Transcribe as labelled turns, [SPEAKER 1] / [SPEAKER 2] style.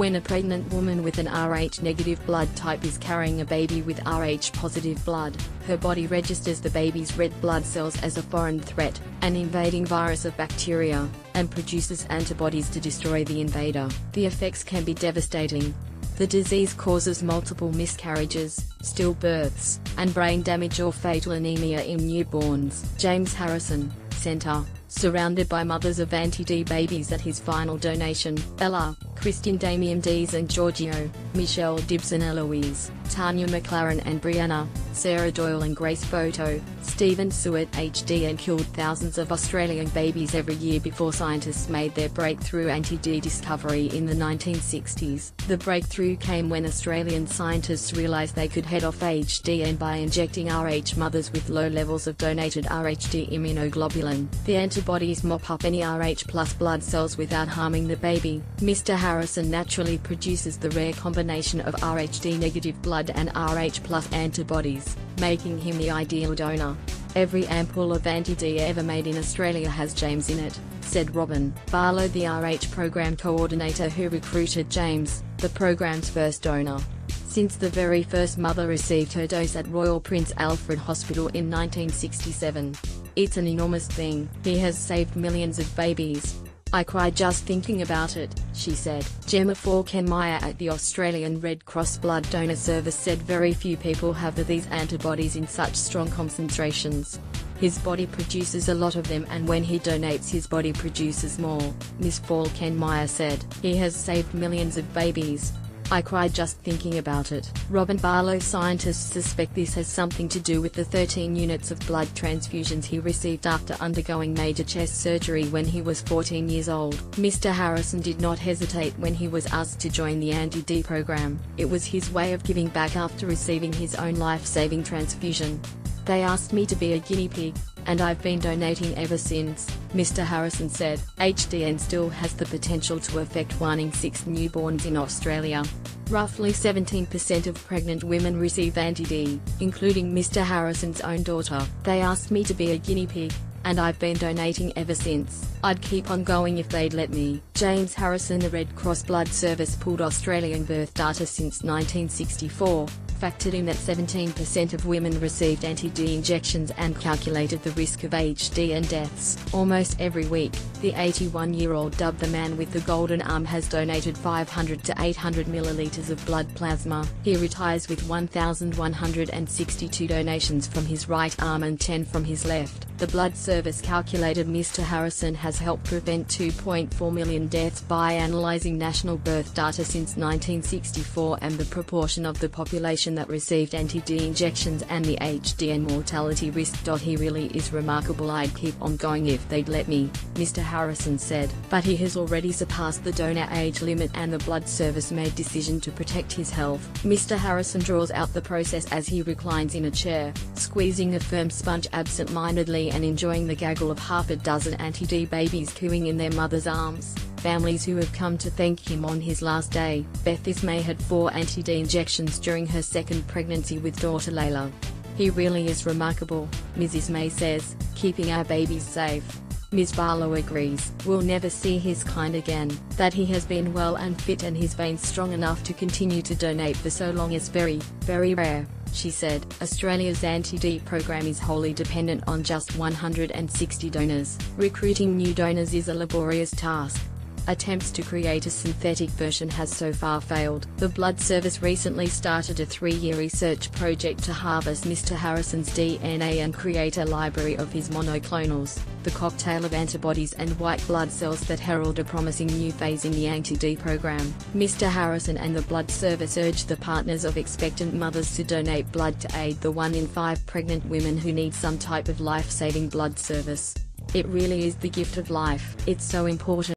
[SPEAKER 1] When a pregnant woman with an Rh-negative blood type is carrying a baby with Rh-positive blood, her body registers the baby's red blood cells as a foreign threat, an invading virus of bacteria, and produces antibodies to destroy the invader. The effects can be devastating. The disease causes multiple miscarriages, stillbirths, and brain damage or fatal anemia in newborns. James Harrison, Center, surrounded by mothers of anti-D babies at his final donation: Ella, Christine, Damien Dees and Giorgio, Michelle Dibson, Eloise, Tanya McLaren and Brianna, Sarah Doyle and Grace Photo. Stephen Stewart HD killed thousands of Australian babies every year before scientists made their breakthrough anti-D discovery in the 1960s. The breakthrough came when Australian scientists realised they could head off HDN by injecting Rh mothers with low levels of donated RhD immunoglobulin. The antibodies mop up any Rh plus blood cells without harming the baby. Mr. Harrison naturally produces the rare combination of RhD negative blood and Rh plus antibodies, making him the ideal donor. Every ampoule of anti-D ever made in Australia has James in it, said Robin Barlow, the Rh program coordinator who recruited James, the program's first donor. Since the very first mother received her dose at Royal Prince Alfred Hospital in 1967. It's an enormous thing. He has saved millions of babies. I cry just thinking about it, she said. Gemma Falkenmeyer at the Australian Red Cross Blood Donor Service said very few people have these antibodies in such strong concentrations. His body produces a lot of them, and when he donates his body produces more, Ms. Falkenmeyer said. He has saved millions of babies. I cry just thinking about it. Robin Barlow: scientists suspect this has something to do with the 13 units of blood transfusions he received after undergoing major chest surgery when he was 14 years old. Mr. Harrison did not hesitate when he was asked to join the anti-D program. It was his way of giving back after receiving his own life-saving transfusion. They asked me to be a guinea pig, and I've been donating ever since, Mr. Harrison said. HDN still has the potential to affect 1 in 6 newborns in Australia. Roughly 17% of pregnant women receive anti-D, including Mr. Harrison's own daughter. They asked me to be a guinea pig, and I've been donating ever since. I'd keep on going if they'd let me. James Harrison: the Red Cross Blood Service pulled Australian birth data since 1964. Factored in that 17% of women received anti-D injections and calculated the risk of HDN deaths. Almost every week, the 81-year-old, dubbed the man with the golden arm, has donated 500 to 800 milliliters of blood plasma. He retires with 1,162 donations from his right arm and 10 from his left. The blood service calculated Mr. Harrison has helped prevent 2.4 million deaths by analysing national birth data since 1964 and the proportion of the population that received anti-D injections and the HDN mortality risk. He really is remarkable. I'd keep on going if they'd let me, Mr. Harrison said. But he has already surpassed the donor age limit, and the blood service made decision to protect his health. Mr. Harrison draws out the process as he reclines in a chair, squeezing a firm sponge absent-mindedly and enjoying the gaggle of half a dozen anti-D babies cooing in their mother's arms. Families who have come to thank him on his last day. Beth Ismay had 4 anti-D injections during her second pregnancy with daughter Layla. He really is remarkable, Mrs. May says, keeping our babies safe. Ms. Barlow agrees. We'll never see his kind again. That he has been well and fit and his veins strong enough to continue to donate for so long is very, very rare, she said. Australia's anti-D program is wholly dependent on just 160 donors. Recruiting new donors is a laborious task. Attempts to create a synthetic version has so far failed. The Blood Service recently started a 3-year research project to harvest Mr. Harrison's DNA and create a library of his monoclonals, the cocktail of antibodies and white blood cells that herald a promising new phase in the anti-D program. Mr. Harrison and the Blood Service urge the partners of expectant mothers to donate blood to aid the 1 in 5 pregnant women who need some type of life-saving blood service. It really is the gift of life. It's so important.